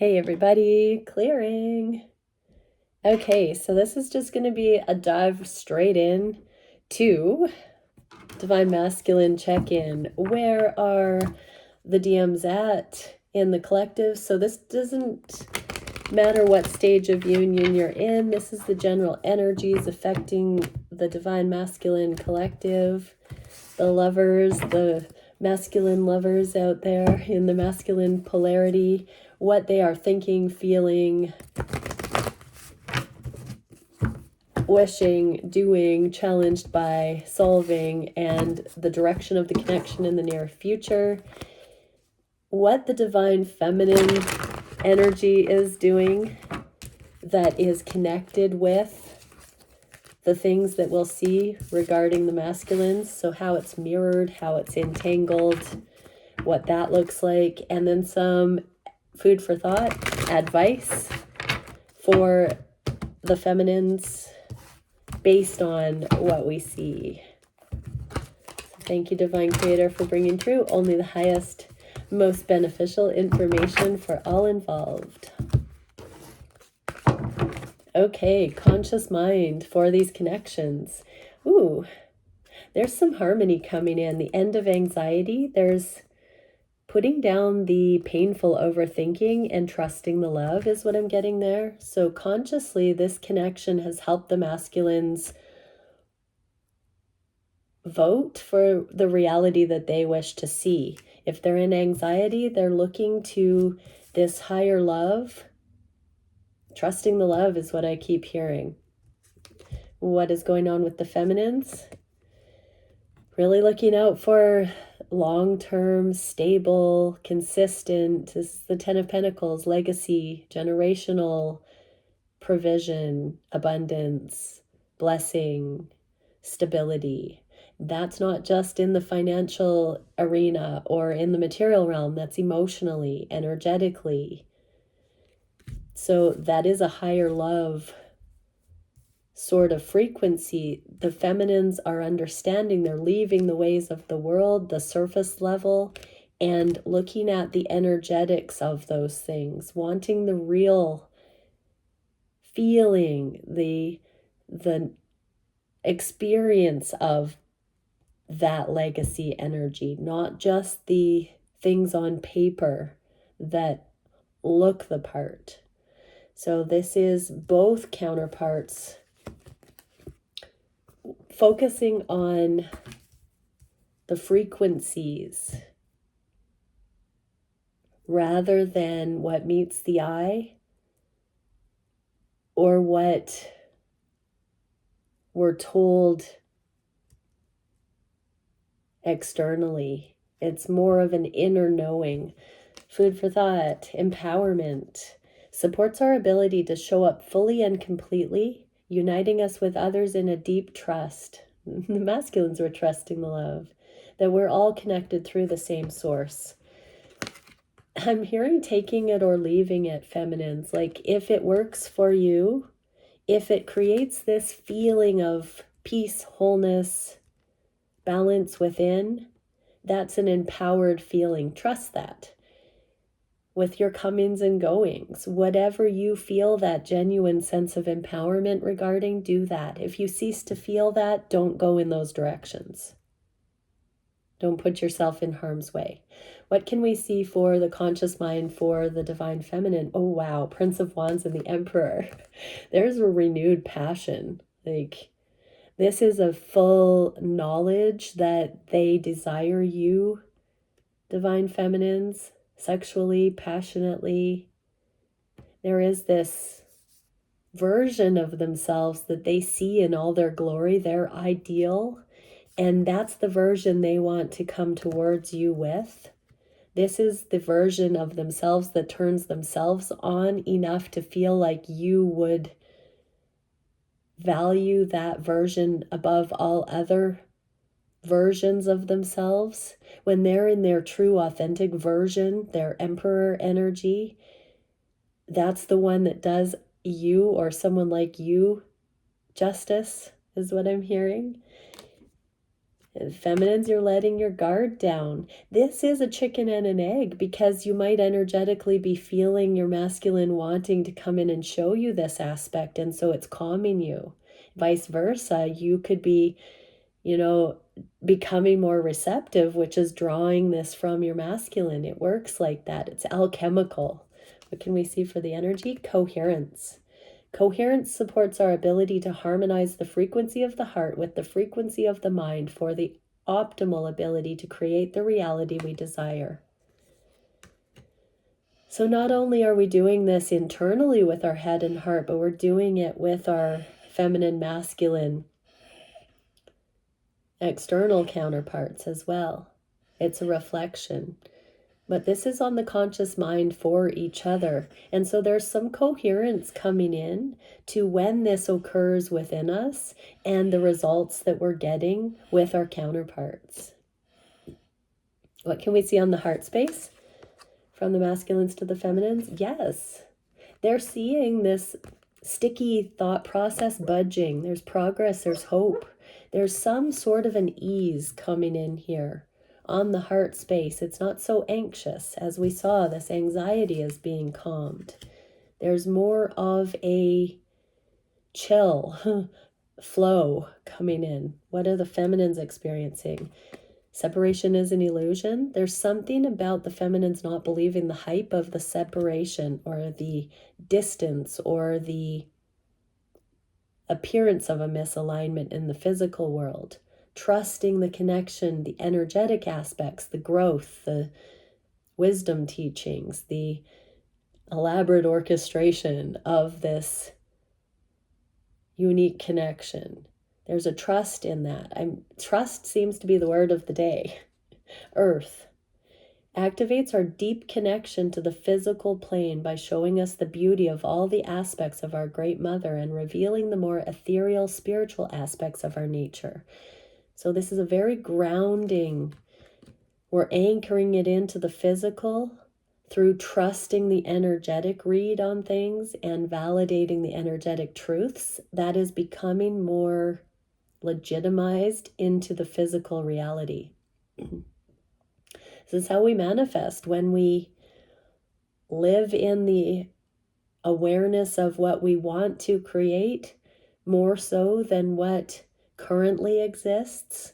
Hey everybody, clearing. Okay, so this is just going to be a dive straight in to Divine Masculine check-in. Where are the DMs at in the collective? So this doesn't matter what stage of union you're in. This is the general energies affecting the Divine Masculine collective, the lovers, the masculine lovers out there in the masculine polarity, what they are thinking, feeling, wishing, doing, challenged by, solving, and the direction of the connection in the near future. What the divine feminine energy is doing that is connected with the things that we'll see regarding the masculines. So how it's mirrored, how it's entangled, what that looks like, and then some food for thought, advice for the feminines based on what we see. So thank you, Divine Creator, for bringing through only the highest, most beneficial information for all involved. Okay, conscious mind for these connections. Ooh, there's some harmony coming in. The end of anxiety. There's putting down the painful overthinking and trusting the love is what I'm getting there. So consciously, this connection has helped the masculines vote for the reality that they wish to see. If they're in anxiety, they're looking to this higher love. Trusting the love is what I keep hearing. What is going on with the feminines? Really looking out for long-term, stable, consistent. This is the Ten of Pentacles, legacy, generational provision, abundance, blessing, stability. That's not just in the financial arena or in the material realm. That's emotionally, energetically. So that is a higher love sort of frequency. The feminines are understanding, they're leaving the ways of the world, the surface level, and looking at the energetics of those things, wanting the real feeling, the experience of that legacy energy, not just the things on paper that look the part. So this is both counterparts focusing on the frequencies rather than what meets the eye or what we're told externally. It's more of an inner knowing. Food for thought, empowerment, supports our ability to show up fully and completely, uniting us with others in a deep trust. The masculines were trusting the love, that we're all connected through the same source. I'm hearing taking it or leaving it, feminines. Like if it works for you, if it creates this feeling of peace, wholeness, balance within, that's an empowered feeling. Trust that. With your comings and goings, whatever you feel that genuine sense of empowerment regarding, do that. If you cease to feel that, don't go in those directions. Don't put yourself in harm's way. What can we see for the conscious mind for the divine feminine? Oh, wow. Prince of Wands and the Emperor. There's a renewed passion. Like, this is a full knowledge that they desire you, divine feminines, sexually, passionately. There is this version of themselves that they see in all their glory, their ideal, and that's the version they want to come towards you with. This is the version of themselves that turns themselves on enough to feel like you would value that version above all other versions of themselves. When they're in their true authentic version, their emperor energy, that's the one that does you or someone like you justice, is what I'm hearing. Feminines, you're letting your guard down. This is a chicken and an egg, because you might energetically be feeling your masculine wanting to come in and show you this aspect, and so it's calming you. Vice versa, you could be, becoming more receptive, which is drawing this from your masculine. It works like that. It's alchemical. What can we see for the energy? Coherence. Coherence supports our ability to harmonize the frequency of the heart with the frequency of the mind for the optimal ability to create the reality we desire. So not only are we doing this internally with our head and heart, but we're doing it with our feminine, masculine, external counterparts as well. It's a reflection. But this is on the conscious mind for each other. And so there's some coherence coming in to when this occurs within us and the results that we're getting with our counterparts. What can we see on the heart space from the masculines to the feminines? Yes, they're seeing this sticky thought process budging. There's progress, there's hope. There's some sort of an ease coming in here. On the heart space, it's not so anxious. As we saw, this anxiety is being calmed. There's more of a chill flow coming in. What are the feminines experiencing? Separation is an illusion. There's something about the feminines not believing the hype of the separation or the distance or the appearance of a misalignment in the physical world. Trusting the connection, the energetic aspects, the growth, the wisdom teachings, the elaborate orchestration of this unique connection. There's a trust in that. Trust seems to be the word of the day. Earth activates our deep connection to the physical plane by showing us the beauty of all the aspects of our Great Mother and revealing the more ethereal spiritual aspects of our nature. So this is a very grounding. We're anchoring it into the physical through trusting the energetic read on things and validating the energetic truths. That is becoming more legitimized into the physical reality. This is how we manifest when we live in the awareness of what we want to create more so than what currently exists.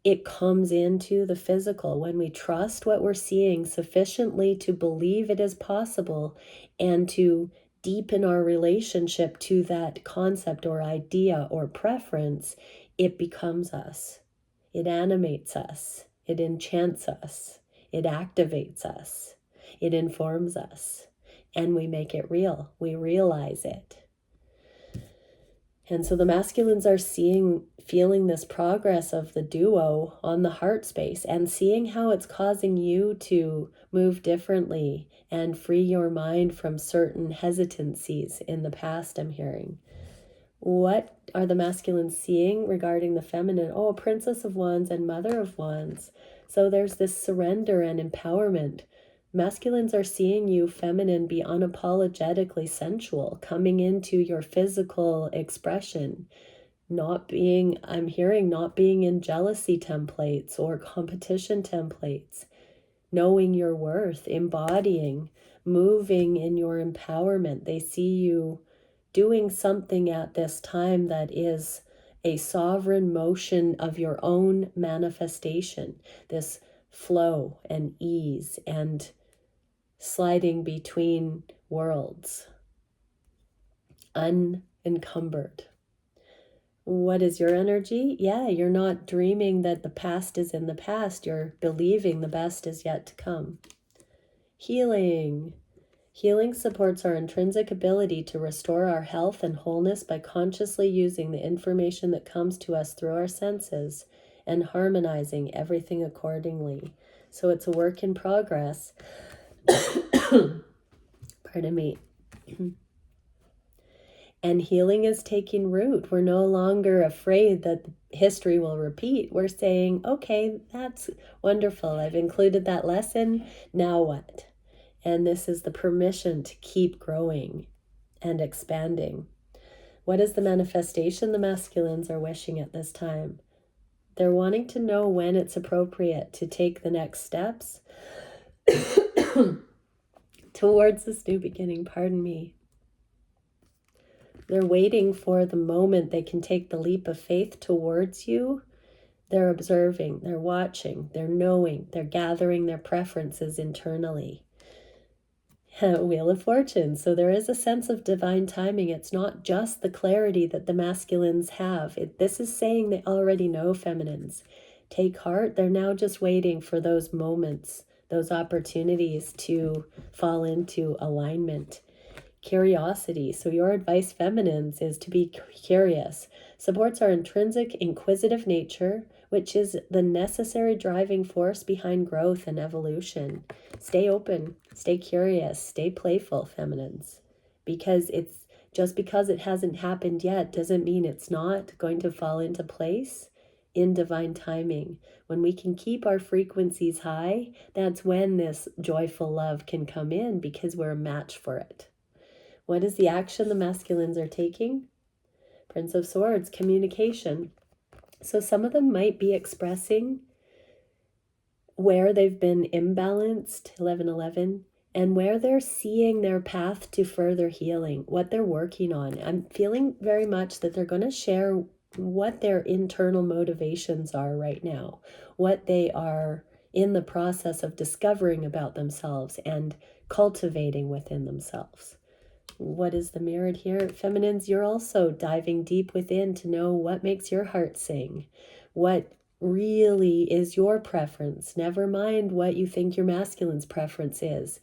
It comes into the physical when we trust what we're seeing sufficiently to believe it is possible and to deepen our relationship to that concept or idea or preference. It becomes us. It animates us. It enchants us. It activates us. It informs us. And we make it real. We realize it. And so the masculines are feeling this progress of the duo on the heart space and seeing how it's causing you to move differently and free your mind from certain hesitancies in the past, I'm hearing. What are the masculines seeing regarding the feminine? Oh, Princess of Wands and Mother of Wands. So there's this surrender and empowerment. Masculines are seeing you, feminine, be unapologetically sensual, coming into your physical expression, I'm hearing not being in jealousy templates or competition templates, knowing your worth, embodying, moving in your empowerment. They see you doing something at this time that is a sovereign motion of your own manifestation, this flow and ease and sliding between worlds, unencumbered. What is your energy? Yeah, you're not dreaming that the past is in the past. You're believing the best is yet to come. Healing. Healing supports our intrinsic ability to restore our health and wholeness by consciously using the information that comes to us through our senses and harmonizing everything accordingly. So it's a work in progress. Pardon me. And healing is taking root. We're no longer afraid that history will repeat. We're saying, okay, that's wonderful. I've included that lesson. Now what? And this is the permission to keep growing and expanding. What is the manifestation the masculines are wishing at this time? They're wanting to know when it's appropriate to take the next steps towards this new beginning, pardon me. They're waiting for the moment they can take the leap of faith towards you. They're observing, they're watching, they're knowing, they're gathering their preferences internally. Wheel of Fortune. So there is a sense of divine timing. It's not just the clarity that the masculines have. This is saying they already know, feminines. Take heart. They're now just waiting for those moments, those opportunities to fall into alignment. Curiosity. So your advice, feminines, is to be curious. Supports our intrinsic inquisitive nature, which is the necessary driving force behind growth and evolution. Stay open, stay curious, stay playful, feminines. Because it's just because it hasn't happened yet doesn't mean it's not going to fall into place in divine timing. When we can keep our frequencies high, that's when this joyful love can come in, because we're a match for it. What is the action the masculines are taking? Prince of Swords, communication. So some of them might be expressing where they've been imbalanced, 1111, and where they're seeing their path to further healing, what they're working on. I'm feeling very much that they're going to share what their internal motivations are right now, what they are in the process of discovering about themselves and cultivating within themselves. What is the mirrored here? Feminines, you're also diving deep within to know what makes your heart sing, what really is your preference. Never mind what you think your masculine's preference is.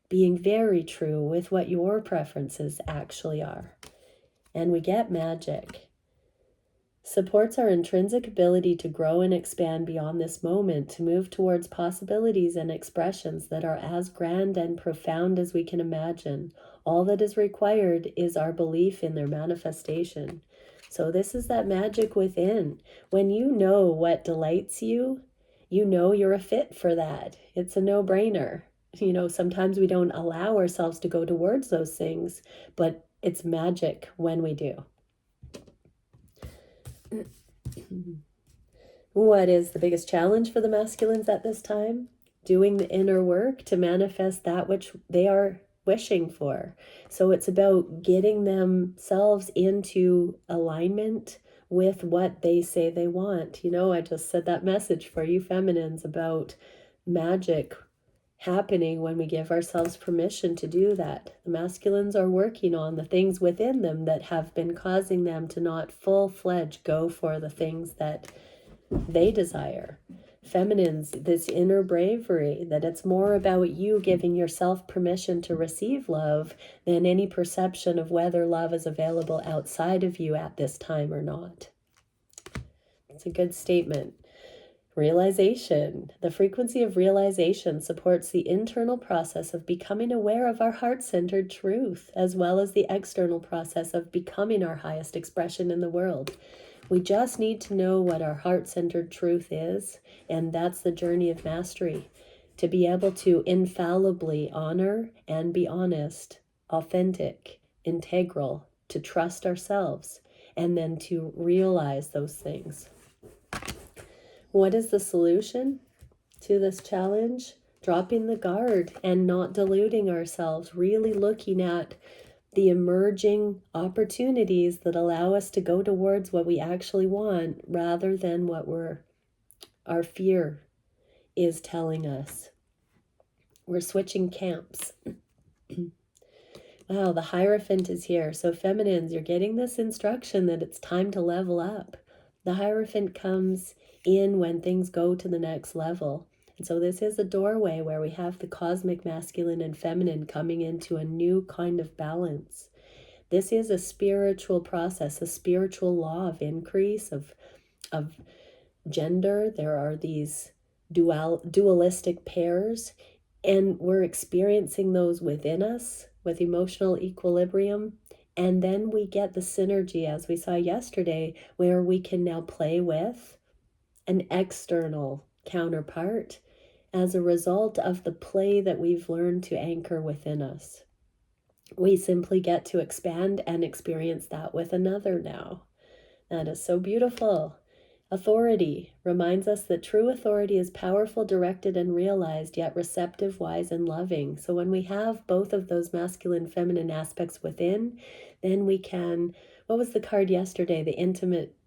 Being very true with what your preferences actually are. And we get magic. Supports our intrinsic ability to grow and expand beyond this moment, to move towards possibilities and expressions that are as grand and profound as we can imagine. All that is required is our belief in their manifestation. So this is that magic within. When you know what delights you, you know you're a fit for that. It's a no-brainer. You know, sometimes we don't allow ourselves to go towards those things, but it's magic when we do. What is the biggest challenge for the masculines at this time? Doing the inner work to manifest that which they are wishing for. So it's about getting themselves into alignment with what they say they want. You know, I just said that message for you feminines about magic happening when we give ourselves permission to do that. The masculines are working on the things within them that have been causing them to not full-fledged go for the things that they desire. Feminines, this inner bravery, that it's more about you giving yourself permission to receive love than any perception of whether love is available outside of you at this time or not. It's a good statement. Realization. The frequency of realization supports the internal process of becoming aware of our heart-centered truth, as well as the external process of becoming our highest expression in the world. We just need to know what our heart-centered truth is, and that's the journey of mastery. To be able to infallibly honor and be honest, authentic, integral, to trust ourselves, and then to realize those things. What is the solution to this challenge? Dropping the guard and not deluding ourselves, really looking at the emerging opportunities that allow us to go towards what we actually want rather than what our fear is telling us. We're switching camps. Wow, the Hierophant is here. So feminines, you're getting this instruction that it's time to level up. The Hierophant comes in when things go to the next level. And so this is a doorway where we have the cosmic masculine and feminine coming into a new kind of balance. This is a spiritual process, a spiritual law of increase, of gender. There are these dualistic pairs, and we're experiencing those within us with emotional equilibrium. And then we get the synergy, as we saw yesterday, where we can now play with an external counterpart as a result of the play that we've learned to anchor within us. We simply get to expand and experience that with another now. That is so beautiful. Authority reminds us that true authority is powerful, directed, and realized, yet receptive, wise, and loving. So when we have both of those masculine, feminine aspects within, then we can, what was the card yesterday?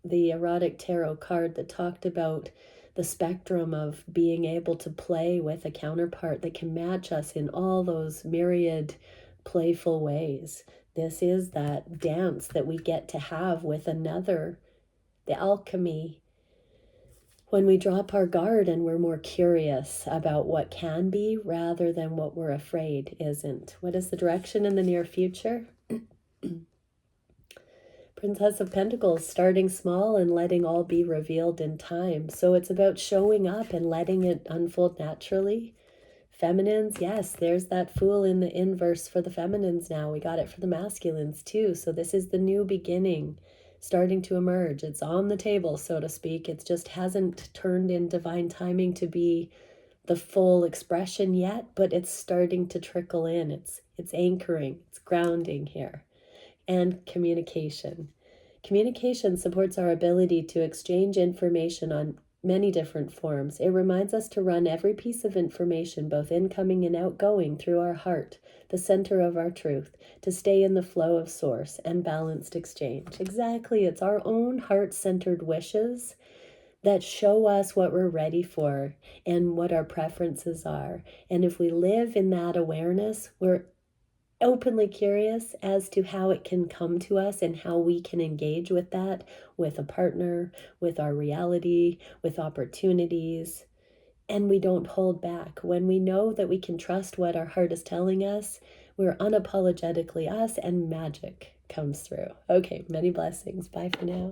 The erotic tarot card that talked about the spectrum of being able to play with a counterpart that can match us in all those myriad playful ways. This is that dance that we get to have with another, the alchemy, when we drop our guard and we're more curious about what can be rather than what we're afraid isn't. What is the direction in the near future? Princess of Pentacles, starting small and letting all be revealed in time. So it's about showing up and letting it unfold naturally. Feminines, yes, there's that Fool in the inverse for the feminines now. We got it for the masculines too. So this is the new beginning starting to emerge. It's on the table, so to speak. It just hasn't turned in divine timing to be the full expression yet, but it's starting to trickle in. It's anchoring, it's grounding here. And communication. Communication supports our ability to exchange information on many different forms. It reminds us to run every piece of information, both incoming and outgoing, through our heart, the center of our truth, to stay in the flow of source and balanced exchange. Exactly. It's our own heart-centered wishes that show us what we're ready for and what our preferences are. And if we live in that awareness, we're openly curious as to how it can come to us and how we can engage with that, with a partner, with our reality, with opportunities. And we don't hold back. When we know that we can trust what our heart is telling us, we're unapologetically us and magic comes through. Okay, many blessings. Bye for now.